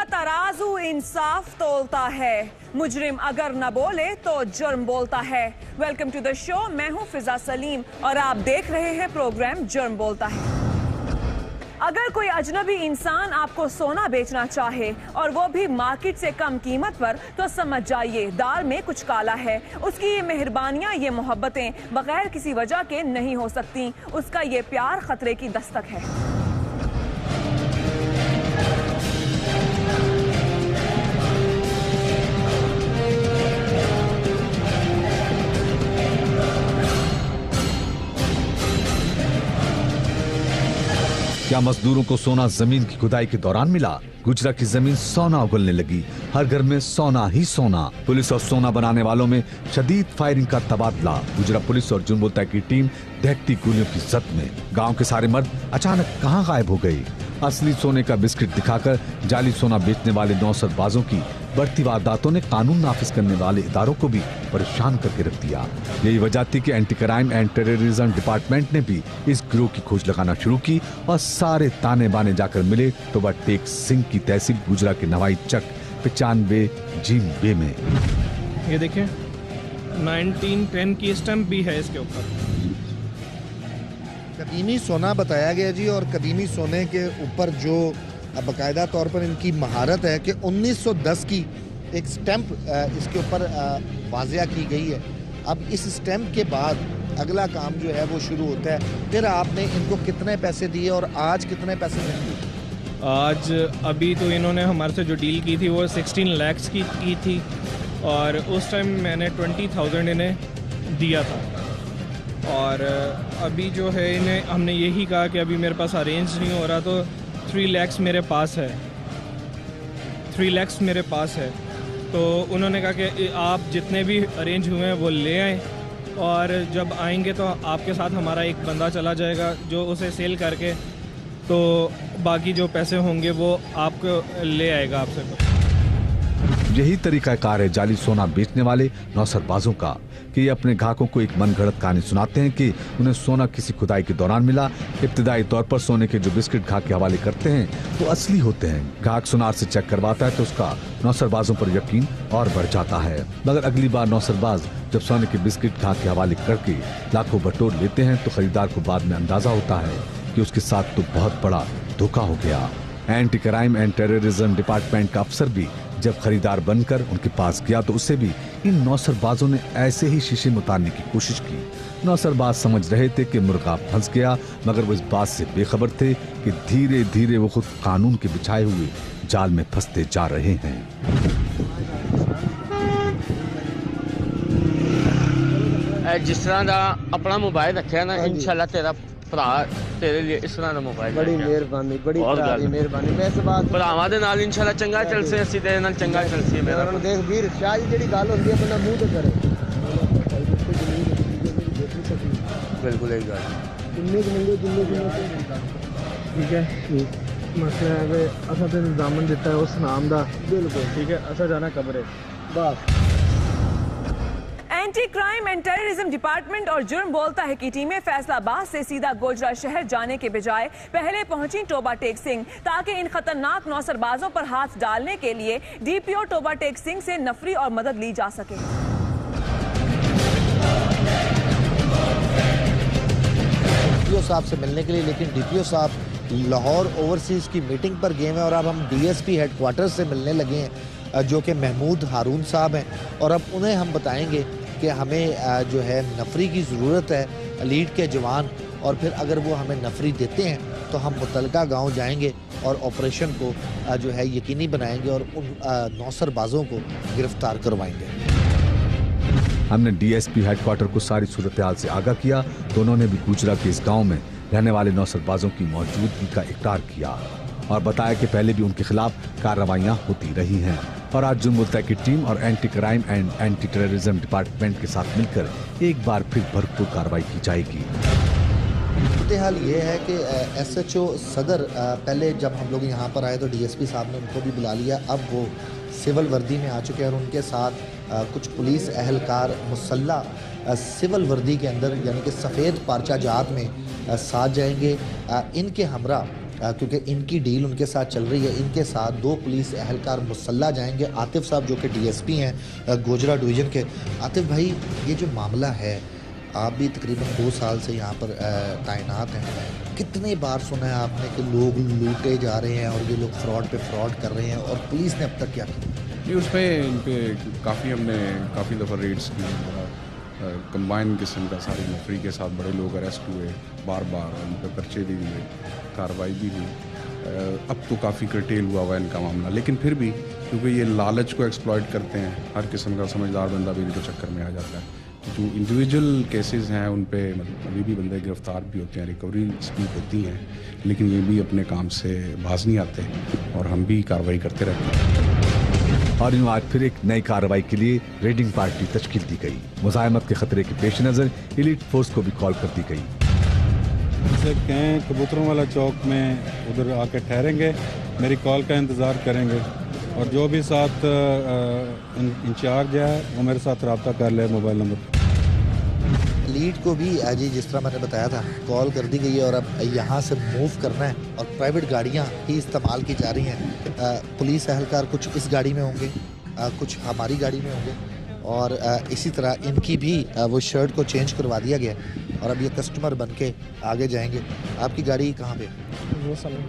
का तराजू इंसाफ तोलता है, मुजरिम अगर न बोले तो जुर्म बोलता है। वेलकम टू द शो, मैं हूं फिजा सलीम और आप देख रहे हैं प्रोग्राम जुर्म बोलता है। अगर कोई अजनबी इंसान आपको सोना बेचना चाहे और वो भी मार्केट से कम कीमत पर, तो समझ जाइए दाल में कुछ काला है। उसकी ये मेहरबानियां, ये मोहब्बतें बगैर किसी वजह के नहीं हो सकती। उसका ये प्यार खतरे की दस्तक है। क्या मजदूरों को सोना जमीन की खुदाई के दौरान मिला? गुजरा की जमीन सोना उगलने लगी, हर घर में सोना ही सोना। पुलिस और सोना बनाने वालों में शदीद फायरिंग का तबादला। गुजरा पुलिस और जुर्म बोलता है की टीम दहकती गोलियों की जद में। गांव के सारे मर्द अचानक कहां गायब हो गए? असली सोने का बिस्किट दिखाकर जाली सोना बेचने वाले नौसरबाजों की बढ़ती वारदातों ने कानून नाफिज करने वाले इदारों को भी परेशान करके रख दिया। यही वजह थी कि anti crime and terrorism department ने भी इस गिरोह की खोज लगाना शुरू की और सारे ताने बाने जाकर मिले तो वह टेक सिंह की तहसील गुजरा के नवाई चक 95 जीम बे में। ये देखिए 1910 की स्टैंप भी है इसके ऊपर। कदीमी सोना बताया गया जी, और कदीमी सोने के ऊपर जो बाकायदा तौर पर इनकी महारत है कि 1910 की एक स्टैंप इसके ऊपर वाज़िया की गई है। अब इस स्टैंप के बाद अगला काम जो है वो शुरू होता है। फिर आपने इनको कितने पैसे दिए और आज कितने पैसे देंगे? आज अभी तो इन्होंने हमारे से जो डील की थी वो 16 लाख की थी और उस टाइम मैंने 20,000 इन्हें दिया था। और अभी जो है इन्हें हमने यही कहा कि अभी मेरे पास अरेंज नहीं हो रहा, तो 3 लाख मेरे पास है, 3 लाख मेरे पास है। तो उन्होंने कहा कि आप जितने भी अरेंज हुए हैं वो ले आएँ और जब आएंगे तो आपके साथ हमारा एक बंदा चला जाएगा जो उसे सेल करके तो बाकी जो पैसे होंगे वो आपको ले आएगा आपसे। यही तरीका कार है जाली सोना बेचने वाले नौसरबाजों का कि ये अपने ग्राहकों को एक मनगढ़ंत कहानी सुनाते हैं कि उन्हें सोना किसी खुदाई के दौरान मिला। इब्तिदाई तौर पर सोने के जो बिस्किट ग्राहक के हवाले करते हैं वो असली होते हैं। ग्राहक सुनार से चेक करवाता है तो उसका नौसरबाजों पर यकीन और बढ़ जाता है। मगर अगली बार नौसरबाज जब सोने के बिस्किट ग्राहक के हवाले करके लाखों बटोर लेते हैं तो खरीदार को बाद में अंदाजा होता है कि उसके साथ तो बहुत बड़ा धोखा हो गया। Anti crime and terrorism department का अफसर भी जब खरीदार बनकर उनके पास गया तो उससे भी इन नौसरबाजों ने ऐसे ही शीशे में उतारने की कोशिश की। नौसरबाज समझ रहे थे कि मुर्गा फंस गया, मगर वो इस बात से बेखबर थे कि धीरे धीरे वो खुद कानून के बिछाए हुए जाल में फंसते जा रहे हैं। जिस तरह का अपना मोबाइल रखा ना, इंशाल्लाह तेरा ਭਰਾ तेरे लिए इस तरह का मोबाइल बड़ी मेहरबानी, बड़ी मेहरबानी। मैं इस बात ਭਰਾਵਾਂ ਦੇ ਨਾਲ इंशाल्लाह चंगा चलसे, ਅਸੀਂ ਤੇਰੇ ਨਾਲ ਚੰਗਾ ਚਲਸੀਏ। ਮੇਰਾ देख वीर शाह जी ਜਿਹੜੀ ਗੱਲ ਹੁੰਦੀ ਹੈ ਬੰਦਾ ਮੂੰਹ ਤੇ ਕਰੇ। बिल्कुल एक गल ਕਿੰਨੇ ਕਿੰਨੇ ठीक है। मसला है वे असा ते निजामन दिता है उस नाम दा। बिल्कुल ठीक है, असा जाना कब्रे बस। Anti crime and terrorism department और जुर्म बोलता है की टीमें फैसलाबाद से सीधा गोजरा शहर जाने के बजाय पहले पहुंची टोबा टेक सिंह ताकि इन खतरनाक नौसरबाजों पर हाथ डालने के लिए डीपीओ टोबा टेक सिंह से नफरी और मदद ली जा सके। डीपीओ साहब से मिलने के लिए, लेकिन डीपीओ साहब लाहौर ओवरसीज की मीटिंग पर गए हैं और अब हम डीएसपी हेडक्वार्टर से मिलने लगे हैं जो कि महमूद हारून साहब हैं, और अब उन्हें हम बताएंगे कि हमें जो है नफरी की ज़रूरत है, लीड के जवान, और फिर अगर वो हमें नफरी देते हैं तो हम मुतलका गांव जाएंगे और ऑपरेशन को जो है यकीनी बनाएंगे और उन नौसरबाजों को गिरफ्तार करवाएंगे। हमने डीएसपी हेडक्वार्टर को सारी सूरत हाल से आगाह किया तो उन्होंने भी गुजरा के इस गाँव में रहने वाले नौसरबाजों की मौजूदगी का इकरार किया और बताया कि पहले भी उनके खिलाफ कार्रवाइयां होती रही हैं और आज जुर्म बोलता है की टीम और anti crime and anti terrorism department के साथ मिलकर एक बार फिर भरपूर कार्रवाई की जाएगी। हाल ये है कि एसएचओ सदर पहले जब हम लोग यहाँ पर आए तो डीएसपी साहब ने उनको भी बुला लिया। अब वो सिविल वर्दी में आ चुके हैं और उनके साथ कुछ पुलिस अहलकार मुसल्ला सिविल वर्दी के अंदर यानी कि सफ़ेद पारचा जात में साथ जाएंगे। इनके हमरा क्योंकि इनकी डील उनके साथ चल रही है। इनके साथ 2 पुलिस एहलकार मुसल्ला जाएंगे। आतिफ साहब जो कि डीएसपी हैं गोजरा डिवीज़न के। आतिफ भाई, ये जो मामला है, आप भी तकरीबन 2 साल से यहाँ पर तैनात हैं। कितने बार सुना है आपने कि लोग लूटे जा रहे हैं और ये लोग फ्रॉड पे फ्रॉड कर रहे हैं, और पुलिस ने अब तक क्या किया? ये उस पर इन पर काफ़ी दफ़ा रेड्स की, कंबाइन किस्म का सारी नफरी के साथ बड़े लोग अरेस्ट हुए, बार उन पर पर्चे भी हुए, कार्रवाई भी हुई। अब तो काफ़ी कर्टेल हुआ है इनका मामला, लेकिन फिर भी क्योंकि ये लालच को एक्सप्लॉइट करते हैं, हर किस्म का समझदार बंदा भी इनके चक्कर में आ जाता है। जो इंडिविजुअल केसेस हैं उन पे मतलब अभी भी बंदे गिरफ्तार भी होते हैं, रिकवरी स्पीड होती हैं, लेकिन ये भी अपने काम से बाज नहीं आते और हम भी कार्रवाई करते रहते हैं। और यूँ आज फिर एक नई कार्रवाई के लिए रेडिंग पार्टी तश्कील दी गई। मुज़ाहमत के खतरे के पेश नज़र एलीट फोर्स को भी कॉल कर दी गई। उनसे कहें कबूतरों वाला चौक में उधर आके ठहरेंगे, मेरी कॉल का इंतज़ार करेंगे, और जो भी साथ इंचार्ज है वो मेरे साथ रब्ता कर ले मोबाइल नंबर। लीड को भी जी जिस तरह मैंने बताया था कॉल कर दी गई है, और अब यहाँ से मूव करना है और प्राइवेट गाड़ियाँ ही इस्तेमाल की जा रही हैं। पुलिस एहलकार कुछ इस गाड़ी में होंगे, कुछ हमारी गाड़ी में होंगे, और इसी तरह इनकी भी वो शर्ट को चेंज करवा दिया गया, और अब ये कस्टमर बन के आगे जाएंगे। आपकी गाड़ी कहाँ पे? वो समय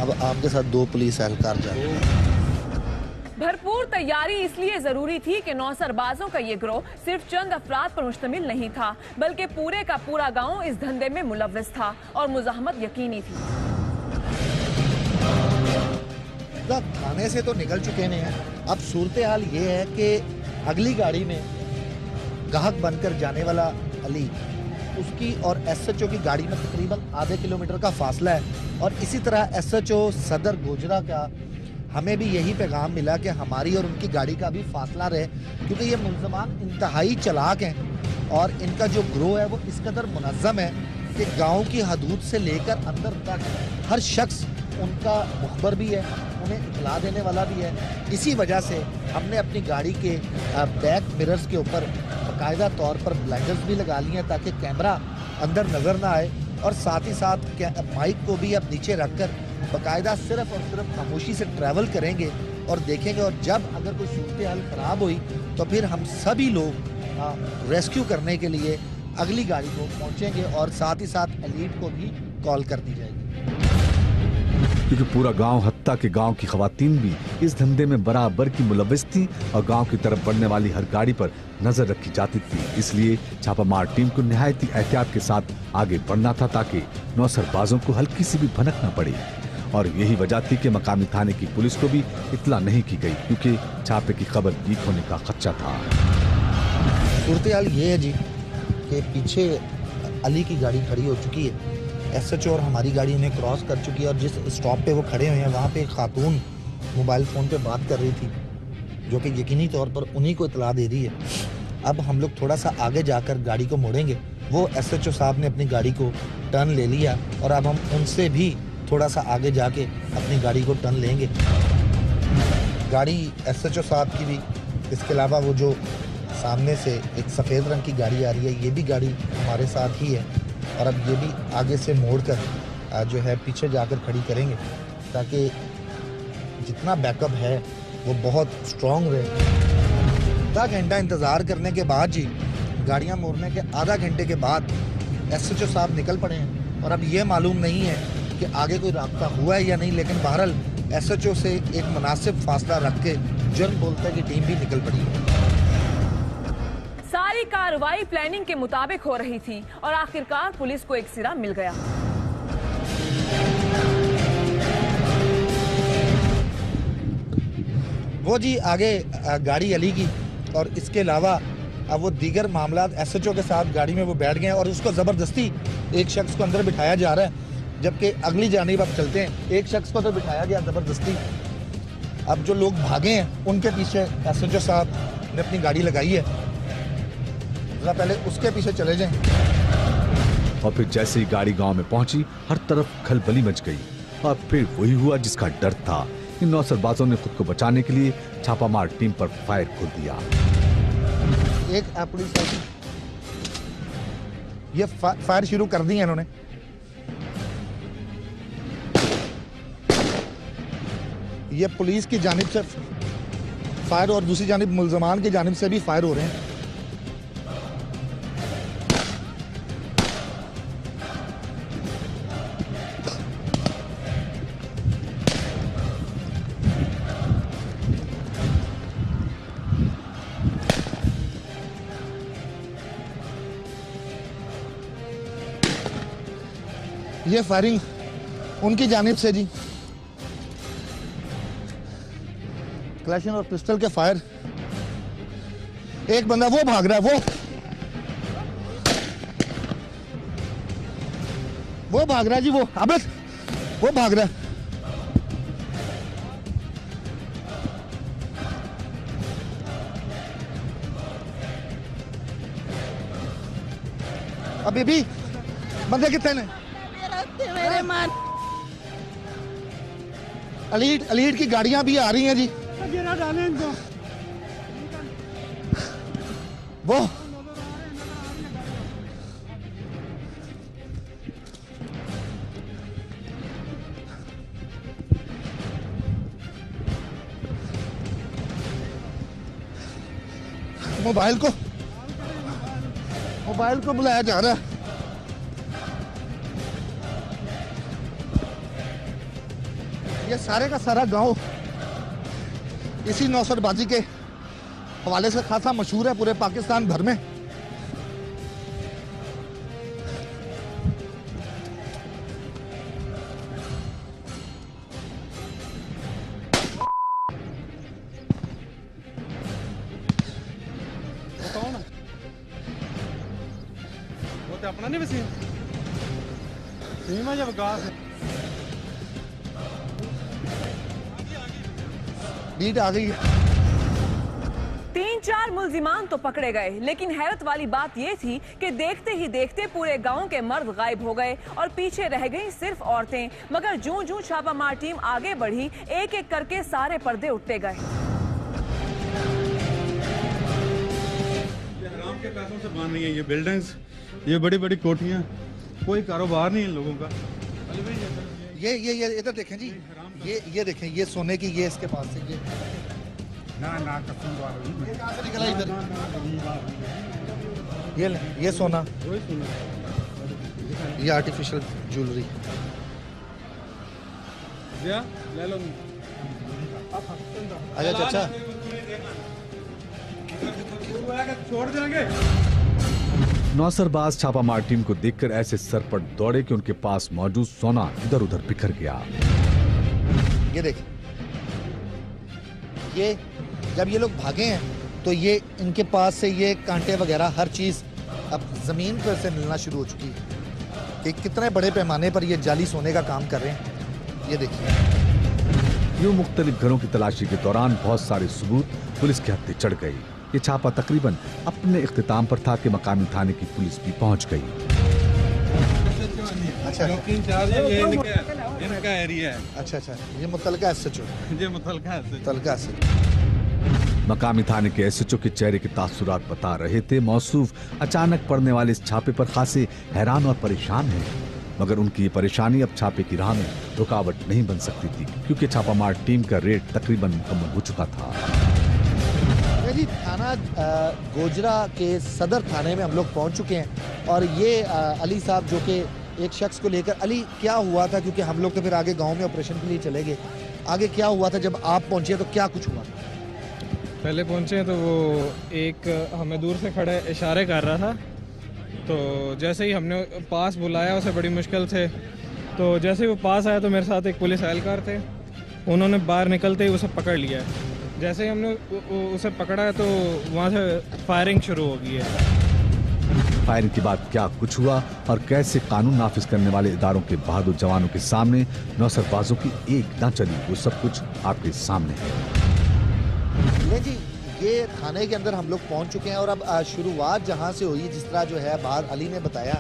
अब आपके साथ 2 पुलिस एहलकार जा रहे हैं। भरपूर तैयारी इसलिए जरूरी थी कि नौसरबाजों का ये गिरोह सिर्फ चंद अफराद पर मुश्तमिल नहीं था, बल्कि पूरे का पूरा गांव इस धंधे में मुलव्वस था और मुज़ाहमत यकीनी थी। थाने से तो निकल चुके हैं, अब सूरत हाल ये है कि अगली गाड़ी में गाहक बनकर जाने वाला अली, उसकी और एसएचओ की गाड़ी में तकरीबन आधे किलोमीटर का फासला है, और इसी तरह एसएचओ सदर गोजरा का हमें भी यही पैगाम मिला कि हमारी और उनकी गाड़ी का भी फासला रहे, क्योंकि ये मुल्ज़मान इंतहाई चालाक हैं और इनका जो ग्रोह है वो इस कदर मुनज़्ज़म है कि गांव की हदूद से लेकर अंदर तक हर शख्स उनका मुखबर भी है, उन्हें इतला देने वाला भी है। इसी वजह से हमने अपनी गाड़ी के बैक मिरर्स के ऊपर बाकायदा तौर पर ब्लाइंडर्स भी लगा लिए हैं ताकि कैमरा अंदर नज़र ना आए, और साथ ही साथ माइक को भी अब नीचे रखकर बाकायदा सिर्फ और सिर्फ खामोशी से ट्रैवल करेंगे और देखेंगे, और जब अगर कोई सूरत हाल ख़राब हुई तो फिर हम सभी लोग रेस्क्यू करने के लिए अगली गाड़ी को पहुंचेंगे, और साथ ही साथ एलीट को भी कॉल कर दी जाएगी। क्योंकि पूरा गांव हत्ता के गांव की खवातीन भी इस धंधे में बराबर की मुलव्वस थी और गांव की तरफ बढ़ने वाली हर गाड़ी पर नजर रखी जाती थी। इसलिए छापामार टीम को निहायती एहतियात के साथ आगे बढ़ना था ताकि नौसरबाजों को हल्की सी भी भनक न पड़े, और यही वजह थी कि मकामी थाने की पुलिस को भी इत्तला नहीं की गई क्योंकि छापे की खबर लीक होने का खदशा था। सूरत हाल ये है जी कि पीछे अली की गाड़ी खड़ी हो चुकी है, एसएचओ और हमारी गाड़ी उन्हें क्रॉस कर चुकी है, और जिस स्टॉप पे वो खड़े हुए हैं वहाँ पे एक खातून मोबाइल फ़ोन पे बात कर रही थी जो कि यकीनी तौर पर उन्हीं को इतला दे रही है। अब हम लोग थोड़ा सा आगे जाकर गाड़ी को मोड़ेंगे। वो एसएचओ साहब ने अपनी गाड़ी को टर्न ले लिया, और अब हम उनसे भी थोड़ा सा आगे जाके अपनी गाड़ी को टर्न लेंगे। गाड़ी एसएचओ साहब की भी, इसके अलावा वो जो सामने से एक सफ़ेद रंग की गाड़ी आ रही है, ये भी गाड़ी हमारे साथ ही है, और अब ये भी आगे से मोड़कर जो है पीछे जाकर खड़ी करेंगे ताकि जितना बैकअप है वो बहुत स्ट्रॉन्ग रहे। आधा घंटा इंतज़ार करने के बाद जी, गाड़ियाँ मोड़ने के आधा घंटे के बाद एसएचओ साहब निकल पड़े हैं, और अब ये मालूम नहीं है कि आगे कोई रास्ता हुआ है या नहीं, लेकिन बहरहाल एसएचओ से एक मुनासिब फासला रख के जुर्म बोलते की टीम भी निकल पड़ी है। सारी कार्रवाई प्लानिंग के मुताबिक हो रही थी और आखिरकार पुलिस को एक सिरा मिल गया। वो जी आगे गाड़ी अली की, और इसके अलावा अब वो दीगर मामला एसएचओ के साथ गाड़ी में वो बैठ गए हैं, और उसको ज़बरदस्ती एक शख्स को अंदर बिठाया जा रहा है, जबकि अगली जानिब अब चलते हैं। एक शख्स को तो बिठाया गया ज़बरदस्ती, अब जो लोग भागे हैं उनके पीछे एसएचओ साहब ने अपनी गाड़ी लगाई है, जरा पहले उसके पीछे चले जाएं। और फिर जैसे ही गाड़ी गांव में पहुंची हर तरफ खलबली मच गई, और फिर वही हुआ जिसका डर था। इन नौसरबाजों ने खुद को बचाने के लिए छापामार टीम पर फायर खोल दिया। एक पुलिस ये फायर शुरू कर दी है इन्होंने। ये पुलिस की जानिब से फायर और दूसरी जानिब मुल्जमान की जानिब से भी फायर हो रहे हैं। ये फायरिंग उनकी जानिब से जी, क्लैशन और पिस्टल के फायर। एक बंदा वो भाग रहा है, वो भाग रहा है जी, वो आबिद वो भाग रहा है। अभी भी बंदे कितने ने? मेरे मान अलीट की गाड़ियां भी आ रही हैं जी। वो मोबाइल को बुलाया जा रहा है। ये सारे का सारा गांव इसी नौसरबाजी के हवाले से खासा मशहूर है पूरे पाकिस्तान भर में। वो तो अपना नहीं वसीम सीमा जब विकास है लीड आ गई है। 3-4 मुल्जिमान तो पकड़े गए, लेकिन हैरत वाली बात ये थी कि देखते ही देखते पूरे गांव के मर्द गायब हो गए और पीछे रह गई सिर्फ औरतें। मगर जूं जूं छापामार टीम आगे बढ़ी, एक एक करके सारे पर्दे उठते गए। ये हराम के पैसों से बन रही है ये बिल्डिंग्स, ये बड़ी बड़ी कोठियाँ, कोई कारोबार नहीं इन लोगों का। ये इधर देखें जी, ये देखें, ये सोने की, ये इसके पास से ये कहाँ से निकला इधर? ये सोना, ये आर्टिफिशियल ज्वेलरी। ले लो आजा चाचा। छोड़ देंगे। नौसरबाज छापामार टीम को देखकर ऐसे सरपट दौड़े कि उनके पास मौजूद सोना इधर उधर बिखर गया। ये देख, ये जब ये लोग भागे हैं तो ये इनके पास से ये कांटे वगैरह हर चीज अब जमीन पर से मिलना शुरू हो चुकी है कि कितने बड़े पैमाने पर ये जाली सोने का काम कर रहे हैं। ये देखिए, यूं मुख्तलिफ घरों की तलाशी के दौरान बहुत सारे सबूत पुलिस के हत्थे चढ़ गई। ये छापा तकरीबन अपने इख्तिताम पर था कि मकामी थाने की पुलिस भी पहुंच गई। अच्छा इनका एरिया है। अच्छा, ये मुतलका एसएचओ, ये मुतलका एसएचओ। मकामी थाने के एसएचओ के चेहरे के तासुरात बता रहे थे मौसूफ अचानक पड़ने वाले इस छापे पर खासे हैरान और परेशान हैं। मगर उनकी ये परेशानी अब छापे की राह में रुकावट नहीं बन सकती थी, क्योंकि छापामार टीम का रेड तकरीबन मुकम्मल हो चुका था। जी, थाना गोजरा के सदर थाने में हम लोग पहुंच चुके हैं और ये अली साहब जो कि एक शख्स को लेकर, अली क्या हुआ था, क्योंकि हम लोग तो फिर आगे गांव में ऑपरेशन के लिए चले गए, आगे क्या हुआ था जब आप पहुंचे तो क्या कुछ हुआ? पहले पहुंचे तो वो एक हमें दूर से खड़े इशारे कर रहा था, तो जैसे ही हमने पास बुलाया उसे बड़ी मुश्किल से, तो जैसे ही वो पास आया तो मेरे साथ एक पुलिस एहलकार थे, उन्होंने बाहर निकलते ही उसे पकड़ लिया। जैसे ही हमने उसे पकड़ा है तो वहाँ से फायरिंग शुरू हो गई है। फायरिंग के बाद क्या कुछ हुआ और कैसे कानून नाफिज करने वाले इदारों के बहादुर जवानों के सामने नौसरबाजों की एक न चली, वो सब कुछ आपके सामने है। जी, ये थाने के अंदर हम लोग पहुंच चुके हैं और अब शुरुआत जहां से हुई, जिस तरह जो है बाहर अली ने बताया,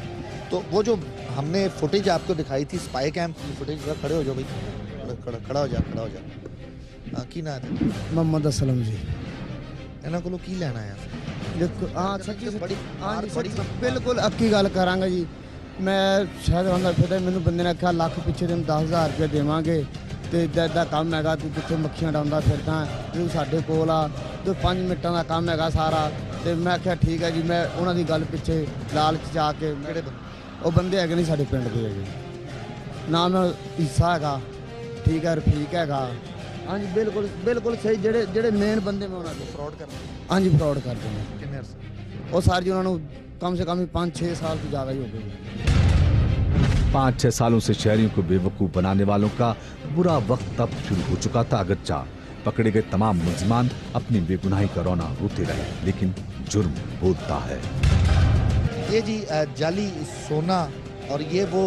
तो वो जो हमने फुटेज आपको दिखाई थी स्पाई कैम की फुटेज, खड़े हो जाओ भाई, खड़ा हो जा। की ना मोहम्मद असलम जी, ਇਹਨਾਂ ਕੋਲੋਂ ਕੀ ਲੈਣਾ ਆ? देखो हाँ सच्ची बड़ी बड़ी बिल्कुल अक्की गल करांगा जी। मैं शायद रंगा फिर मैंने बंदे ने आख्या लाख पिछे तुम 10,000 रुपया देवांगे ਤੇ ਇੱਦਾਂ ਕੰਮ ਹੈਗਾ, ਤੂੰ ਕਿੱਥੇ ਮੱਖੀਆਂ ਡਾਉਂਦਾ ਫਿਰਦਾ, ਤੂੰ ਸਾਡੇ ਕੋਲ ਆ, ਤੇ 5 ਮਿੰਟਾਂ ਦਾ ਕੰਮ ਹੈਗਾ ਸਾਰਾ। ਤੇ ਮੈਂ ਕਿਹਾ ਠੀਕ ਹੈ ਜੀ। ਮੈਂ ਉਹਨਾਂ ਦੀ ਗੱਲ ਪਿੱਛੇ ਲਾਲਚ ਜਾ ਕੇ ਉਹ ਬੰਦੇ ਹੈਗੇ ਨਹੀਂ ਸਾਡੇ ਪਿੰਡ ਦੇ ਹੈਗੇ, ਨਾਮ ਨਾਲ ਈਸਾ ਹੈਗਾ, ਠੀਕ ਹੈ, ਰਫੀਕ ਹੈਗਾ। ਹਾਂਜੀ ਬਿਲਕੁਲ ਬਿਲਕੁਲ ਸਹੀ। ਜਿਹੜੇ ਮੇਨ ਬੰਦੇ ਮੈਂ ਉਹਨਾਂ ਦੇ फ्रॉड करना ਹਾਂਜੀ ਫਰਾਡ ਕਰਦੇ ਨੇ। कितने अरसे ਉਹ ਸਾਰ ਜੀ ਉਹਨਾਂ ਨੂੰ कम से कम 5-6 साल ਤੋਂ ਜ਼ਿਆਦਾ ਹੀ ਹੋ ਗਏ। 5-6 सालों से शहरियों को बेवकूफ बनाने वालों का बुरा वक्त अब शुरू हो चुका था। अगरचा पकड़े गए तमाम मुलजिमान अपनी बेगुनाही का रौना रोते रहे, लेकिन जुर्म बोलता है। ये जी जाली सोना, और ये वो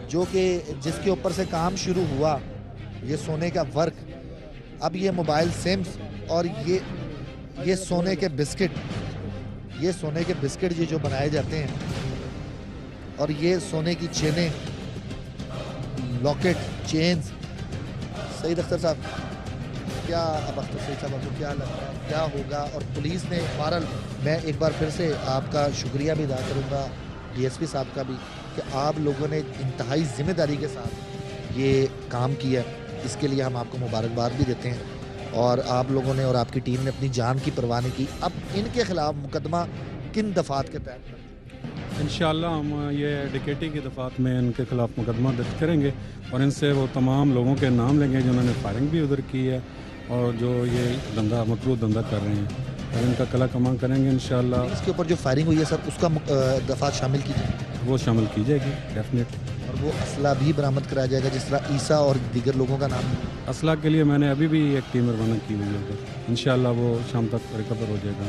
जो कि जिसके ऊपर से काम शुरू हुआ, ये सोने का वर्क, अब ये मोबाइल सिम्स और ये सोने के बिस्किट, ये सोने के बिस्किट ये जो बनाए जाते हैं, और ये सोने की चेनें, लॉकेट, चेन्स। सईद अख्तर साहब, क्या अब अख्तर सईद साहब आपको क्या लगता है क्या होगा? और पुलिस ने बहरहाल, मैं एक बार फिर से आपका शुक्रिया भी अदा करूँगा, डीएसपी साहब का भी, कि आप लोगों ने इंतहाई जिम्मेदारी के साथ ये काम किया। इसके लिए हम आपको मुबारकबाद भी देते हैं। और आप लोगों ने और आपकी टीम ने अपनी जान की परवाह नहीं की। अब इनके खिलाफ मुकदमा किन दफात के तहत? इंशाल्लाह हम ये डिकेटी की दफात में इनके खिलाफ मुकदमा दर्ज करेंगे और इनसे वो तमाम लोगों के नाम लेंगे जिन्होंने फायरिंग भी उधर की है और जो ये धंधा मकरूह धंधा कर रहे हैं, और इनका कला कमा करेंगे इंशाल्लाह। इसके ऊपर जो फायरिंग हुई है सर, उसका दफात शामिल कीजिए। वो शामिल की जाएगी डेफिनेटली। और वो असला भी बरामद कराया जाएगा, जिस तरह ईसा और दीगर लोगों का नाम। असला के लिए मैंने अभी भी एक टीम रवाना की हुई है, इंशाल्लाह वो शाम तक रिकवर हो जाएगा।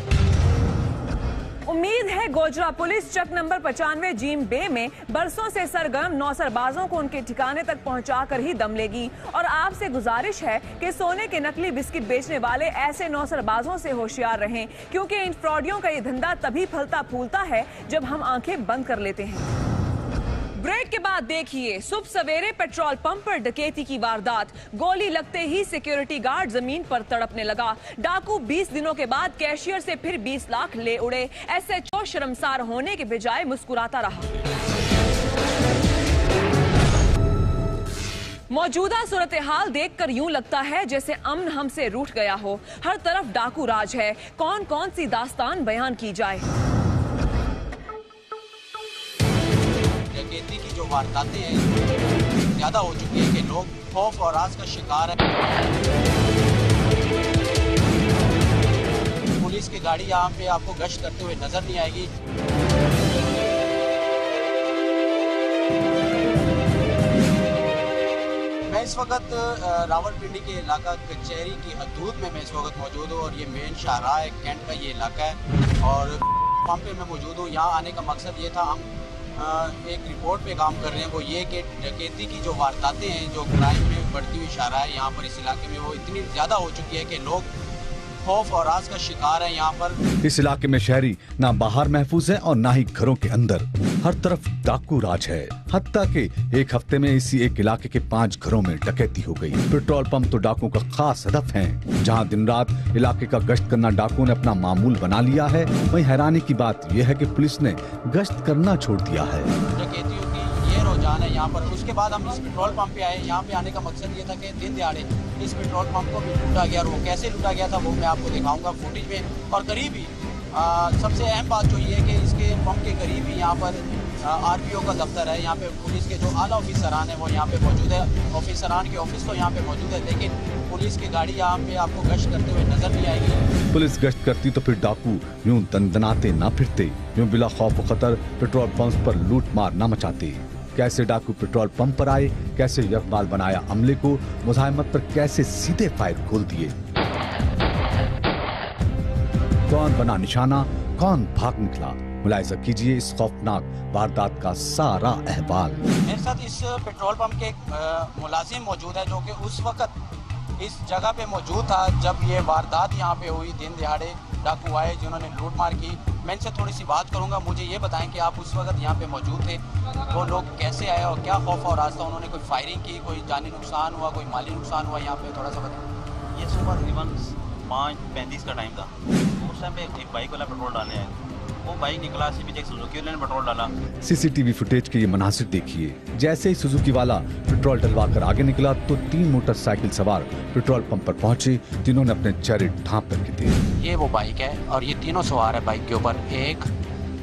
उम्मीद है गोजरा पुलिस चक नंबर 95 जीम बे में बरसों से सरगर्म नौसरबाजों को उनके ठिकाने तक पहुंचाकर ही दम लेगी। और आपसे गुजारिश है कि सोने के नकली बिस्किट बेचने वाले ऐसे नौसरबाजों से होशियार रहें, क्योंकि इन फ्रॉडियों का ये धंधा तभी फलता फूलता है जब हम आंखें बंद कर लेते हैं। ब्रेक के बाद देखिए, सुबह सवेरे पेट्रोल पंप पर डकैती की वारदात। गोली लगते ही सिक्योरिटी गार्ड जमीन पर तड़पने लगा। डाकू 20 दिनों के बाद कैशियर से फिर 20 लाख ले उड़े। एसएचओ शर्मसार होने के बजाय मुस्कुराता रहा। मौजूदा सूरत हाल देखकर यूं लगता है जैसे अमन हमसे रूठ गया हो। हर तरफ डाकू राज है। कौन कौन सी दास्तान बयान की जाए। डकैती की जो वारदातें हैं ज़्यादा हो चुकी है कि लोग खौफ और राज का शिकार हैं। पुलिस की गाड़ी यहाँ पे आपको गश्त करते हुए नजर नहीं आएगी। मैं इस वक्त रावलपिंडी के इलाका कचहरी की हदूद में मैं इस वक्त मौजूद हूँ और ये मेन शाहराह है, कैंट का ये इलाका है और पंप पे मैं मौजूद हूँ। यहाँ आने का मकसद ये था, हम एक रिपोर्ट पे काम कर रहे हैं, वो ये कि डकैती की जो वारदातें हैं, जो क्राइम में बढ़ती हुई इशारा है यहाँ पर इस इलाके में, वो इतनी ज़्यादा हो चुकी है कि लोग खौफ और राज का शिकार है यहाँ पर। इस इलाके में शहरी ना बाहर महफूज है और ना ही घरों के अंदर। हर तरफ डाकू राज है। हत्ता के एक हफ्ते में इसी एक इलाके के 5 घरों में डकैती हो गई। पेट्रोल पंप तो डाकुओं का खास हदफ है, जहां दिन रात इलाके का गश्त करना डाकुओं ने अपना मामूल बना लिया है। वहीं हैरानी की बात यह है कि पुलिस ने गश्त करना छोड़ दिया है। डकैतियों की ये रुझान है यहाँ पर। उसके बाद हम इस पेट्रोल पंप पे आए। यहाँ पे आने का मकसद ये था कि दिन दिहाड़े इस पेट्रोल पंप को भी लूटा गया और वो कैसे लूटा गया था वो मैं आपको दिखाऊंगा फुटेज में। और करीब ही सबसे अहम बात जो ये है कि इसके पंप के करीब ही यहाँ पर आरपीओ का दफ्तर है। यहाँ पे पुलिस के जो आला ऑफिसरान है वो यहाँ पे मौजूद है। ऑफिसरान के ऑफिस तो यहाँ पे मौजूद है, लेकिन पुलिस की गाड़ी यहाँ पे आपको गश्त करते हुए नजर नहीं आएगी। पुलिस गश्त करती तो फिर डाकू यूं दनदनाते ना फिरते, यूं बिला खौफ व खतर पेट्रोल पंप पर लूट मार ना मचाते। कैसे डाकू पेट्रोल पंप पर आए, कैसे यकबाल बनाया अमले को, मुजाहिमत पर कैसे सीधे फायर खोल दिए। कौन बना निशाना, कौन भाग निकला, मुलाहिजा कीजिए इस खौफनाक वारदात का सारा अहवाल। मेरे साथ इस पेट्रोल पंप के मुलाजिम मौजूद है जो कि उस वक्त इस जगह पे मौजूद था जब ये वारदात यहाँ पे हुई। दिन दिहाड़े डाकू आए जिन्होंने लूट मार की। मैं इनसे थोड़ी सी बात करूँगा। मुझे ये बताएं कि आप उस वक्त यहाँ पे मौजूद थे, वो लोग कैसे आए और क्या खौफ और रास्ता, उन्होंने कोई फायरिंग की, कोई जानी नुकसान हुआ, कोई माली नुकसान हुआ, यहाँ पे थोड़ा सा बताएं। ये सुबह तकरीबन 5:35 का टाइम था। उस टाइम पे एक बाइक वाला पेट्रोल डालने आया वो बाइक निकला, सीबी एक सुजुकी वाले ने पेट्रोल डाला। सीसीटीवी फुटेज के ये मनासिर देखिए। जैसे ही सुजुकी वाला पेट्रोल डलवाकर आगे निकला तो 3 मोटरसाइकिल सवार पेट्रोल पंप पर पहुंचे, जिन्होंने अपने चेहरे ढांप करके थे। ये वो बाइक है और ये तीनों सवार है बाइक के ऊपर, 1,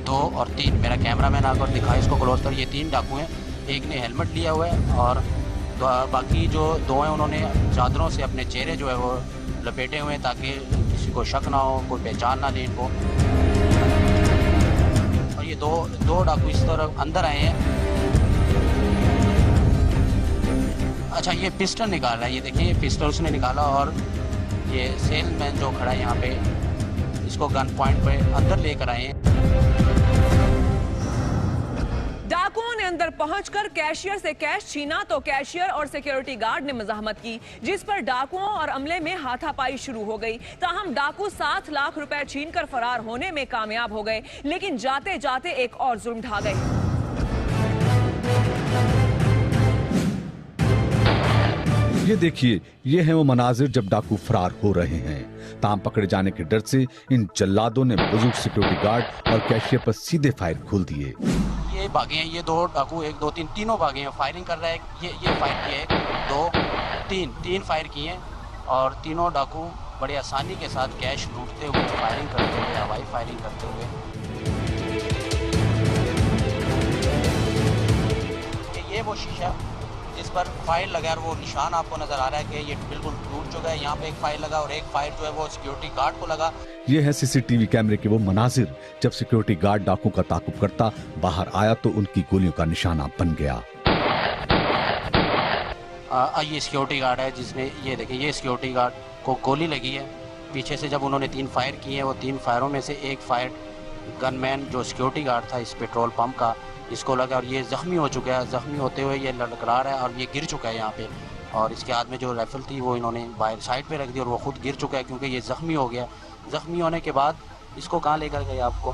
2 और 3। मेरा कैमरामैन आकर दिखा इसको क्लोज कर। ये 3 डाकू हैं, एक ने हेलमेट लिया हुआ है और बाकी जो 2 हैं उन्होंने चादरों से अपने चेहरे जो है वो लपेटे हुए हैं ताकि किसी को शक ना हो, कोई पहचान ना ले इनको। और ये दो डाकू इस तरह अंदर आए हैं। अच्छा, ये पिस्टल निकाला है, ये देखिए ये पिस्टल उसने निकाला और ये सेलमैन जो खड़ा है यहाँ पे इसको गन पॉइंट पे अंदर लेकर आए हैं। डाकुओं ने अंदर पहुंचकर कैशियर से कैश छीना तो कैशियर और सिक्योरिटी गार्ड ने मजाहमत की, जिस पर डाकुओं और अमले में हाथापाई शुरू हो गई। ताहम डाकू 7 लाख रुपए छीनकर फरार होने में कामयाब हो गए, लेकिन जाते जाते एक और जुर्म ढा गए। ये देखिए, ये है वो मनाजिर जब डाकू फरार हो रहे हैं। ताम पकड़े जाने के डर से इन जल्लादों ने बुजुर्ग सिक्योरिटी गार्ड और कैशियर पर सीधे फायर खोल दिए। ये भागे हैं, ये 2 डाकू 1, 2, 3 तीनों भागे हैं। फायरिंग कर रहा है, ये फायर किए 1, 2, 3 फायर किए और तीनों डाकू बड़े आसानी के साथ कैश लूटते हुए, फायरिंग करते हुए, हवाई फायरिंग करते हुए। ये वो शीशा जिस पर फायर लगा और वो निशान आपको नजर आ रहा है कि ये बिल्कुल टूट चुका है। यहाँ पे एक फायर लगा और एक फायर जो है वो सिक्योरिटी गार्ड को लगा। ये है सीसीटीवी कैमरे के वो मनाजिर जब सिक्योरिटी गार्ड डाकू का ताकुब करता बाहर आया तो उनकी गोलियों का निशाना बन गया। ये सिक्योरिटी गार्ड है जिसने, ये देखिए ये सिक्योरिटी गार्ड को गोली लगी है पीछे से। जब उन्होंने 3 फायर किए हैं, वो 3 फायरों में से एक फायर गनमैन जो सिक्योरिटी गार्ड था इस पेट्रोल पंप का, इसको लगा और ये जख्मी हो चुका है। जख्मी होते हुए ये लड़खड़ा रहा है और ये गिर चुका है यहाँ पे। और इसके हाथ में जो राइफल थी वो इन्होंने बाहर साइड पे रख दी और वो खुद गिर चुका है क्योंकि ये जख्मी हो गया। जख्मी होने के बाद इसको कहाँ लेकर गए आपको?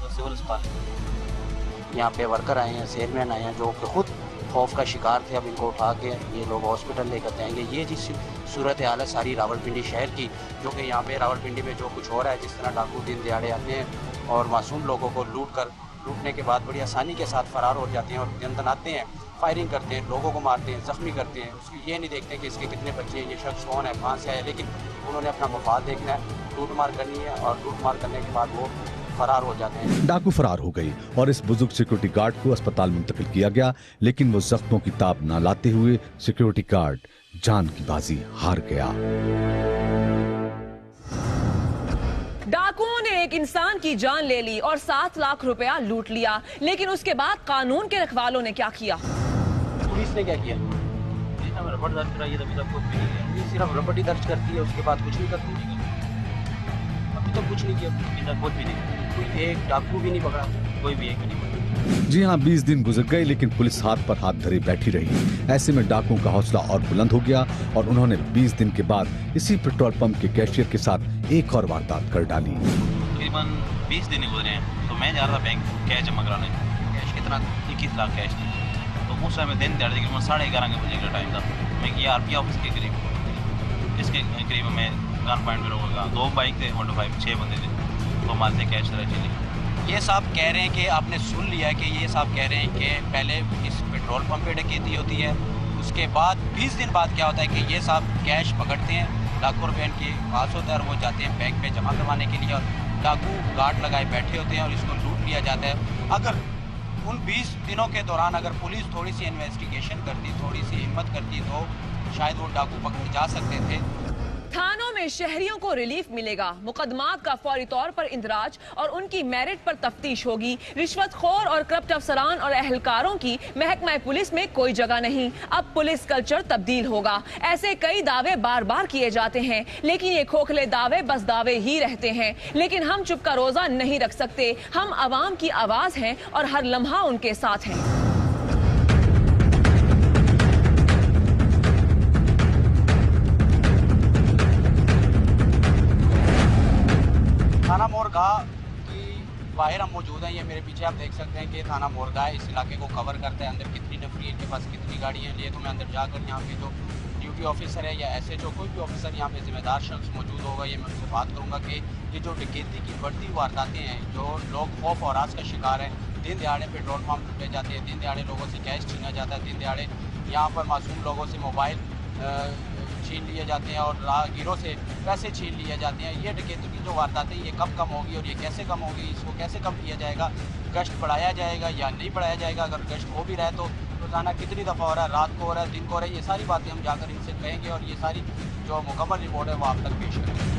सिविल अस्पताल। यहाँ पे वर्कर आए हैं, सेलमैन आए हैं जो कि खुद खौफ का शिकार थे। अब इनको उठा के ये लोग हॉस्पिटल लेकर जाएंगे। ये जिस सूरत हाल है सारी रावलपिंडी शहर की, जो कि यहाँ पे रावलपिंडी में जो कुछ हो रहा है, जिस तरह डाकू दिन दिहाड़े आते हैं और मासूम लोगों को लूटने के बाद बड़ी आसानी के साथ फरार हो जाते हैं और दनाते हैं, फायरिंग करते हैं, लोगों को मारते हैं, जख्मी करते हैं। उसकी ये नहीं देखते कि इसके कितने बच्चे हैं, ये शख्स कौन है, कहाँ से आया, लेकिन उन्होंने अपना मफाद देखना है, लूटमार करनी है और लूटमार करने के बाद वो फरार हो जाते हैं। डाकू फरार हो गई और इस बुजुर्ग सिक्योरिटी गार्ड को अस्पताल मुंतकिल किया गया, लेकिन वो जख्मों की ताब न लाते हुए सिक्योरिटी गार्ड जान की बाजी हार गया। डाकुओं ने एक इंसान की जान ले ली और 7 लाख रुपया लूट लिया, लेकिन उसके बाद कानून के रखवालों ने क्या किया? पुलिस ने क्या किया? रपट दर्ज कराइए, अभी तक कुछ भी नहीं है। ये सिर्फ रपट ही दर्ज करती है, उसके बाद कुछ नहीं करती। अभी तक कुछ नहीं किया, अभी तक कुछ भी नहीं। कोई एक डाकू भी नहीं पकड़ा, कोई भी एक भी नहीं पकड़ा। जी हाँ, 20 दिन गुजर गए लेकिन पुलिस हाथ पर हाथ धरे बैठी रही। ऐसे में डाकुओं का हौसला और बुलंद हो गया और उन्होंने 20 दिन के बाद इसी पेट्रोल पंप के कैशियर के साथ एक और वारदात कर डाली। तकरीबन 20 दिन गुजरे हैं तो मैं जा रहा था बैंक कैश जमा कराने। कैश कितना? 21 लाख कैश थी। तो उस समय दिन दिहाड़े तकरीबन 11:30 बजे का टाइम था। मैं गया आरपी ऑफिस के करीब, इसके करीब मैं गन पॉइंट में रोका। 2 बाइक थे, 125, 6 बंदे थे, तो मारते कैश तरह चली। ये साहब कह रहे हैं कि आपने सुन लिया है कि ये साहब कह रहे हैं कि पहले इस पेट्रोल पंप पे डकैती होती है, उसके बाद 20 दिन बाद क्या होता है कि ये साहब कैश पकड़ते हैं, लाखों रुपये इनके पास होता है और वो जाते हैं बैंक में जमा करवाने के लिए और डाकू गार्ड लगाए बैठे होते हैं और इसको लूट लिया जाता है। अगर उन 20 दिनों के दौरान अगर पुलिस थोड़ी सी इन्वेस्टिगेशन करती, थोड़ी सी हिम्मत करती तो शायद वो डाकू पकड़े जा सकते थे। थानों में शहरियों को रिलीफ मिलेगा, मुकदमात का फौरी तौर पर इंदराज और उनकी मेरिट पर तफ्तीश होगी। रिश्वतखोर और करप्ट अफसरान और अहलकारों की महकमा पुलिस में कोई जगह नहीं। अब पुलिस कल्चर तब्दील होगा। ऐसे कई दावे बार बार किए जाते हैं, लेकिन ये खोखले दावे बस दावे ही रहते हैं। लेकिन हम चुप का रोजा नहीं रख सकते। हम अवाम की आवाज हैं और हर लम्हा उनके साथ हैं। थाना मोरगाह की बाहर हम मौजूद हैं। ये मेरे पीछे आप देख सकते हैं कि थाना मोरगाह इस इलाके को कवर करता है। अंदर कितनी नफरी, इनके पास कितनी गाड़ियाँ लिए, तो मैं अंदर जाकर यहाँ पे जो ड्यूटी ऑफिसर है या SHO कोई भी ऑफिसर यहाँ पे जिम्मेदार शख्स मौजूद होगा, ये मैं उनसे बात करूँगा कि ये जो डकैती की बढ़ती वारदातें हैं, जो लोग खौफ और राज का शिकार हैं, दिन दिहाड़े पेट्रोल पंप लूटे जाते हैं, दिन दिहाड़े लोगों से कैश छीना जाता है, दिन दिहाड़े यहाँ पर मासूम लोगों से मोबाइल छीन लिए जाते हैं और राहगीरों से पैसे छीन लिए जाते हैं। ये डकैती की जो वारदातें ये कब कम होगी और ये कैसे कम होगी, इसको कैसे कम किया जाएगा, गश्त बढ़ाया जाएगा या नहीं बढ़ाया जाएगा, अगर गश्त हो भी रहा है तो रोज़ाना कितनी दफ़ा हो रहा है, रात को हो रहा है, दिन को हो रहा है, ये सारी बातें हम जाकर इनसे कहेंगे और ये सारी जो मुकम्मल रिपोर्ट है वो आप तक पेश करेंगे।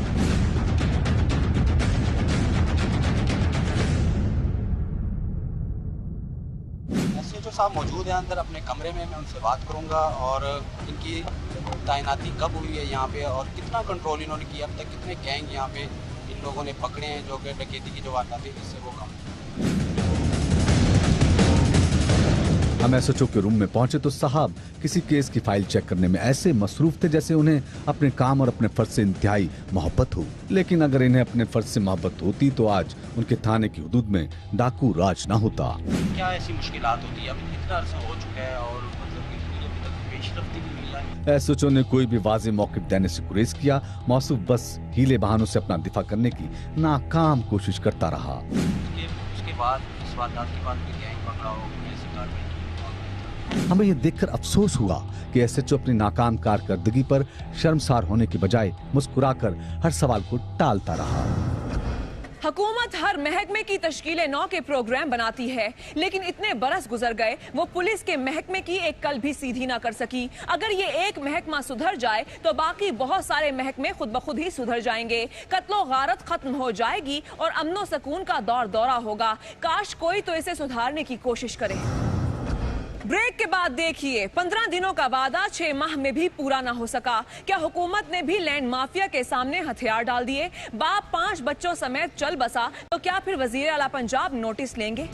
SHO साहब मौजूद हैं अंदर अपने कमरे में, मैं उनसे बात करूंगा और इनकी तैनाती कब हुई है यहाँ पे और कितना कंट्रोल इन्होंने किया, अब तक कितने गैंग यहाँ पे इन लोगों ने पकड़े हैं जो कि डकैती की जो वारदातें इससे वो कम। हम SHO के रूम में पहुंचे तो साहब किसी केस की फाइल चेक करने में ऐसे मसरूफ थे जैसे उन्हें अपने काम और अपने फर्ज से इंतहाई मोहब्बत हो। लेकिन अगर इन्हें अपने फर्ज से मोहब्बत होती तो आज उनके थाने की हुदूद में डाकू राज न होता। क्या ऐसी मुश्किलात होती है, अब इतना अर्सा हो चुका है और मतलब कि अभी तक पेशरफ्ती भी मिला है। SHO ने कोई भी वाज़ेह मौक़िफ़ देने से गुरेज किया। मौसूफ बस हीले बहानों से अपना दिफा करने की नाकाम कोशिश करता रहा। उसके बाद इस वारदात के बाद भी गैंग पकड़ा हो, ऐसी कार्रवाई हमें यह देखकर अफसोस हुआ कि SHO अपनी नाकाम कारकर्दगी पर शर्मसार होने के बजाय मुस्कुराकर हर सवाल को टालता रहा। हुकूमत हर महकमे की तश्कील नौ के प्रोग्राम बनाती है, लेकिन इतने बरस गुजर गए वो पुलिस के महकमे की एक कल भी सीधी ना कर सकी। अगर ये एक महकमा सुधर जाए तो बाकी बहुत सारे महकमे खुद ब खुद ही सुधर जाएंगे। कत्लो गारत खत्म हो जाएगी और अमनो सुकून का दौर दौरा होगा। काश कोई तो इसे सुधारने की कोशिश करे। ब्रेक के बाद देखिए, 15 दिनों का वादा 6 माह में भी पूरा ना हो सका। क्या हुकूमत ने भी लैंड माफिया के सामने हथियार डाल दिए? बाप 5 बच्चों समेत चल बसा तो क्या फिर वजीर आला पंजाब नोटिस लेंगे?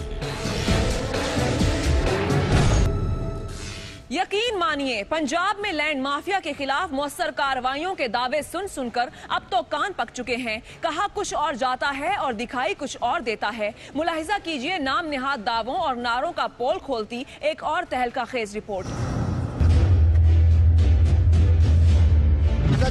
यकीन मानिए, पंजाब में लैंड माफिया के खिलाफ मौसर कार्रवाइयों के दावे सुन सुनकर अब तो कान पक चुके हैं। कहा कुछ और जाता है और दिखाई कुछ और देता है। मुलाहिजा कीजिए नाम निहाद दावों और नारों का पोल खोलती एक और तहलका खेज रिपोर्ट।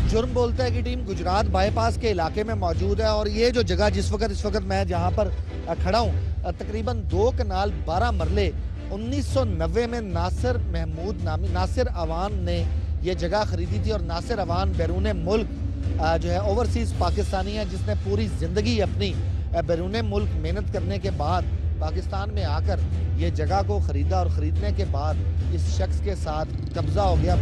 जुर्म बोलता है कि टीम गुजरात बाईपास के इलाके में मौजूद है और ये जो जगह इस वक्त मैं जहाँ पर खड़ा हूँ, तकरीबन 2 कनाल 12 मरले 1990 में नासिर अवान ने ये जगह खरीदी थी और नासिर अवान बैरून मुल्क जो है ओवरसीज पाकिस्तानी है, जिसने पूरी ज़िंदगी अपनी बैरून मुल्क मेहनत करने के बाद पाकिस्तान में आकर ये जगह को ख़रीदा और ख़रीदने के बाद इस शख्स के साथ कब्जा हो गया।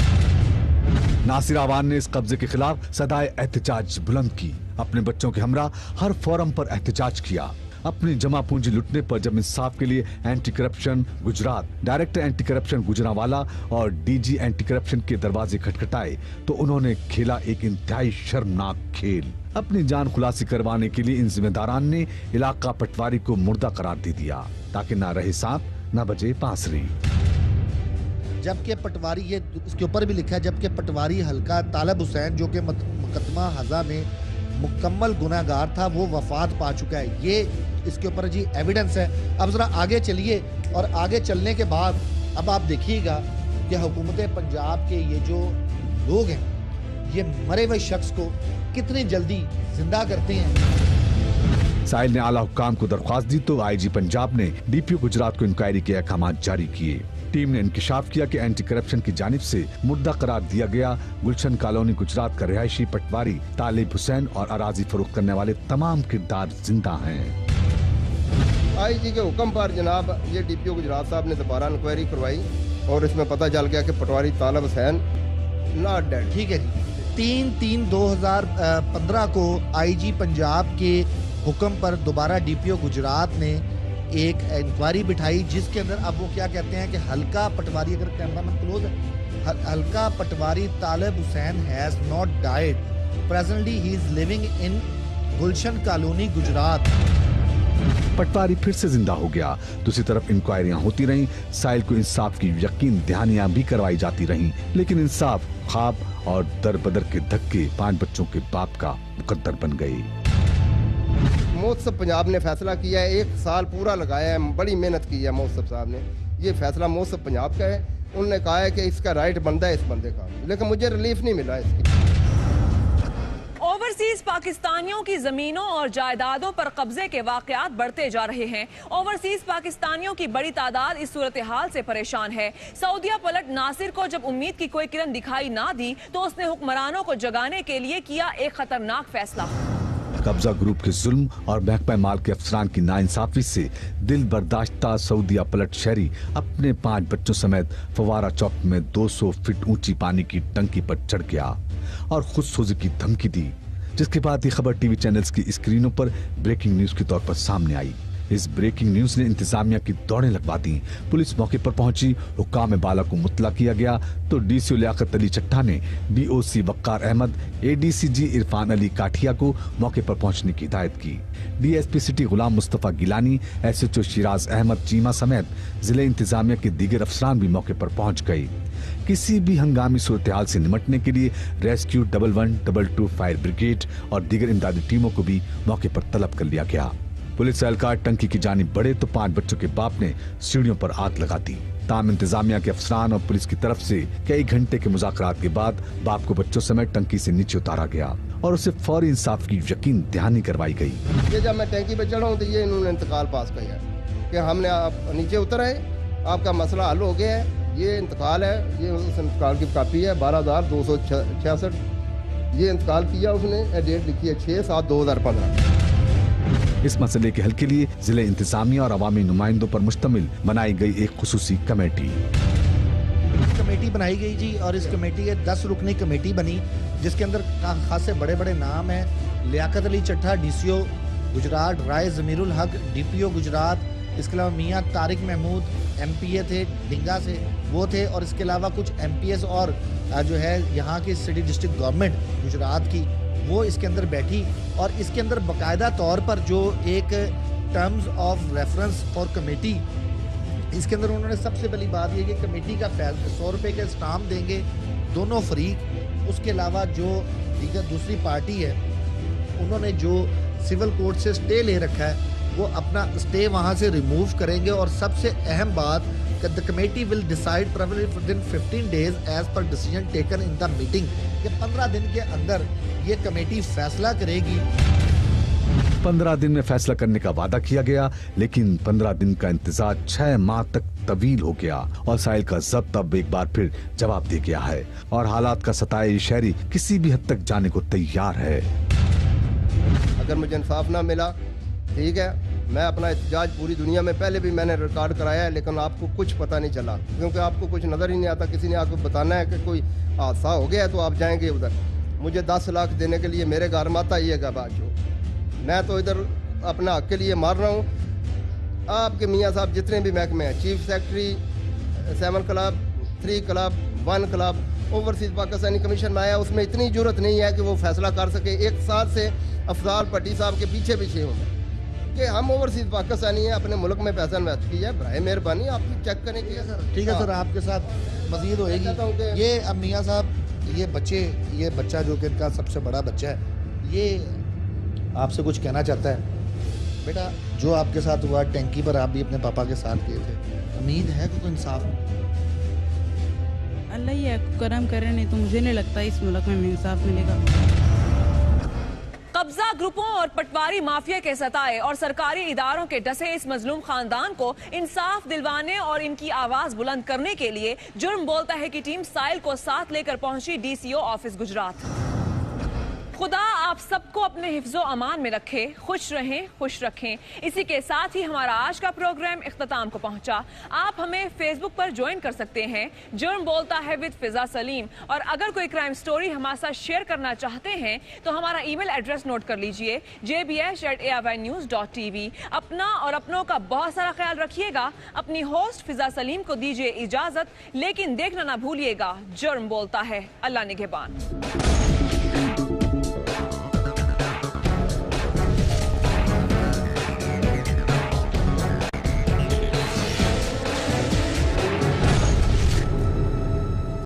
नासिर अवान ने इस कब्जे के खिलाफ सदाए एहतजाज बुलंद की। अपने बच्चों के हमरा हर फोरम पर एहतजाज किया। अपनी जमा पूंजी लुटने पर जब इंसाफ के लिए anti corruption Gujarat, director anti corruption Gujranwala और DG एंटी करप्शन के दरवाजे खटखटाए तो उन्होंने खेला एक इंतहाई शर्मनाक खेल। अपनी जान खुलासी करवाने के लिए इन जिम्मेदारान ने इलाका पटवारी को मुर्दा करार दे दिया ताकि ना रहे सांप न बजे बांसुरी। जबकि पटवारी, ये इसके ऊपर भी लिखा है, जबकि पटवारी हल्का तालब हुसैन जो कि मुकदमा हज़ा में मुकम्मल गुनाहगार था वो वफात पा चुका है। ये इसके ऊपर जी एविडेंस है। अब ज़रा आगे चलिए और आगे चलने के बाद अब आप देखिएगा कि हुकूमत पंजाब के ये जो लोग हैं ये मरे हुए शख्स को कितनी जल्दी जिंदा करते हैं। साहिल ने आला हुक्काम को दरख्वास्त दी तो IG पंजाब ने DPO गुजरात को इंक्वायरी के अहकाम जारी किए। टीम ने इंकिशाफ किया कि एंटी करप्शन की जानिब से मुर्दा करार दिया गया गुलशन कॉलोनी गुजरात का रिहायशी पटवारी तालिब हुसैन और अराजी फरोख्त करने वाले तमाम किरदार जिंदा हैं। IG के हुक्म पर जनाब ये DPO गुजरात साहब ने दोबारा इंक्वायरी करवाई और इसमें पता चल गया कि पटवारी तालिब हुसैन नॉट डेड। ठीक है जी। 3/3/2015 को IG पंजाब के हुक्म पर दोबारा DPO गुजरात ने एक इंक्वायरी बिठाई जिसके अंदर अब वो क्या कहते हैं कि हल्का पटवारी, अगर कैमरा में क्लोज है, हल्का पटवारी Talib Hussain has not died, presently he is living in Gulshan colony Gujarat. पटवारी फिर से जिंदा हो गया। दूसरी तरफ इंक्वायरियां होती रहीं, साहिल को इंसाफ की यकीन दहानियां भी करवाई जाती रहीं, लेकिन इंसाफ ख्वाब और दर बदर के धक्के 5 बच्चों के बाप का मुकद्दर बन गए। मौसम पंजाब ने फैसला किया है, 1 साल पूरा लगाया है, बड़ी मेहनत की है मौसम साहब ने। ये फैसला मौसम पंजाब का है उन्होंने कहा है कि इसका राइट बनता है इस बंदे का, लेकिन मुझे रिलीफ नहीं मिला इसकी। ओवरसीज पाकिस्तानियों की जमीनों और जायदादों पर कब्जे के वाकयात बढ़ते जा रहे हैं। ओवरसीज पाकिस्तानियों की बड़ी तादाद इस सूरत हाल से परेशान है। सऊदिया पलट नासिर को जब उम्मीद की कोई किरण दिखाई ना दी तो उसने हुक्मरानों को जगाने के लिए किया एक खतरनाक फैसला। कब्जा ग्रुप के जुल्म और महकमा माल के अफसरान की नाइंसाफी से दिल बर्दाश्ता सऊदिया पलट शहरी अपने 5 बच्चों समेत फवारा चौक में 200 फीट ऊंची पानी की टंकी पर चढ़ गया और खुदसोजी की धमकी दी, जिसके बाद ये खबर टीवी चैनल्स की स्क्रीनों पर ब्रेकिंग न्यूज के तौर पर सामने आई। इस ब्रेकिंग न्यूज ने इंतजामिया की दौड़ें लगवा दी। पुलिस मौके पर पहुंची, हुक्काम बाला को मुतला किया गया तो डीसीओ लियाकत अली चट्टा ने डीओसी वक्कार अहमद, एडीसीजी इरफान अली काठिया को मौके पर पहुंचने की हिदायत की। DSP city Ghulam Mustafa Gilani, SHO Siraj Ahmad Cheema समेत जिले इंतजामिया के दीगर अफसरान भी मौके पर पहुंच गए। किसी भी हंगामी सूरत हाल से निपटने के लिए रेस्क्यू 1122 फायर ब्रिगेड और दीगर इमदादी टीमों को भी मौके पर तलब कर लिया गया। पुलिस एहलकार टंकी की जानिब बढ़े तो 5 बच्चों के बाप ने सीढ़ियों पर आग लगा दी। ताम इंतजामिया के अफसरान और पुलिस की तरफ से कई घंटे के मुज़ाकरात के बाद बाप को बच्चों समेत टंकी से नीचे उतारा गया और उसे फौरी इंसाफ की यकीन दहानी करवाई गई। ये जब मैं टंकी पे चढ़ा हूँ तो ये इन्होंने इंतकाल पास किया कि हमने आप नीचे उतर आए, आपका मसला हल हो गया है, ये इंतकाल है, ये उस इंतकाल की कापी है 12,266, ये इंतकाल किया उसने, डेट लिखी है 6/7/2015। इस मसले के हल के लिए जिले इंतजामिया और अवामी नुमाइंदों पर मुश्तमिल बनाई गई एक खुसूसी कमेटी बनाई गई जी, और इस कमेटी के 10 रुकनी कमेटी बनी, जिसके अंदर खासे बड़े बड़े नाम हैं। लियाकत अली चट्टा डीसीओ गुजरात, राय जमीरुल हक डीपीओ गुजरात, इसके अलावा मियाँ तारिक महमूद एमपीए थे डिंगा से, वो थे, और इसके अलावा कुछ एमपीएस और जो है यहाँ की सिटी डिस्ट्रिक्ट गवर्नमेंट गुजरात की, वो इसके अंदर बैठी और इसके अंदर बाकायदा तौर पर जो एक terms of reference for committee, इसके अंदर उन्होंने सबसे पहली बात ये कि कमेटी का 100 रुपये के स्टाम्प देंगे दोनों फरीक। उसके अलावा जो दीगर दूसरी पार्टी है उन्होंने जो सिविल कोर्ट से स्टे ले रखा है वो अपना स्टे वहाँ से रिमूव करेंगे, और सबसे अहम बात कि the committee will decide probably within 15 days as per decision taken in the meeting, कि 15 दिन के अंदर ये कमेटी फैसला करेगी। 15 दिन में फैसला करने का वादा किया गया, लेकिन 15 दिन का इंतजार 6 माह तक तवील हो गया और साहिल का ज़ब्त अब एक बार फिर जवाब दे गया है और हालात का सताए शहरी किसी भी हद तक जाने को तैयार है। अगर मुझे इंसाफ ना मिला, ठीक है, मैं अपना एहतजाज पूरी दुनिया में पहले भी मैंने रिकॉर्ड कराया है, लेकिन आपको कुछ पता नहीं चला, क्योंकि आपको कुछ नज़र ही नहीं आता। किसी ने आपको बताना है कि कोई हादसा हो गया है तो आप जाएंगे उधर। मुझे 10 लाख देने के लिए मेरे घर मत आइएगा बाजू, मैं तो इधर अपना हक के लिए मार रहा हूँ। आपके मियाँ साहब जितने भी महकमे हैं, chief secretary 7 club 3 club 1 club overseas Pakistani commission में आया, उसमें इतनी जरूरत नहीं है कि वो फैसला कर सके। 1 साल से अफजाल भट्टी साहब के पीछे हों कि हम ओवरसीज पाकिस्तानी हैं, अपने मुल्क में पैसा इन्वेस्ट किया है, बराए मेहरबानी आप चेक करें। ठीक है सर, आपके साथ मजीद होएगी। ये अब मियाँ साहब ये बच्चा जो कि इनका सबसे बड़ा बच्चा है, ये आपसे कुछ कहना चाहता है। बेटा, जो आपके साथ हुआ टैंकी पर, आप भी अपने पापा के साथ गए थे, उम्मीद है कि कोई इंसाफ? अल्लाह ही करम करे, नहीं तो मुझे नहीं लगता इस मुल्क में इंसाफ मिलेगा। कब्जा ग्रुपों और पटवारी माफिया के सताए और सरकारी इदारों के डसे इस मजलूम खानदान को इंसाफ दिलवाने और इनकी आवाज बुलंद करने के लिए जुर्म बोलता है कि टीम साहिल को साथ लेकर पहुंची डीसीओ ऑफिस गुजरात। खुदा आप सबको अपने हिफ्ज़ो अमान में रखे, खुश रहें, खुश रखें। इसी के साथ ही हमारा आज का प्रोग्राम इख्तिताम को पहुंचा। आप हमें फेसबुक पर ज्वाइन कर सकते हैं, जुर्म बोलता है विद फिजा सलीम। और अगर कोई क्राइम स्टोरी हमारे साथ शेयर करना चाहते हैं तो हमारा ईमेल एड्रेस नोट कर लीजिए, jbh@airnews.tv। अपना और अपनों का बहुत सारा ख्याल रखिएगा। अपनी होस्ट फिजा सलीम को दीजिए इजाजत, लेकिन देखना ना भूलिएगा, जुर्म बोलता है। अल्लाह निगहबान।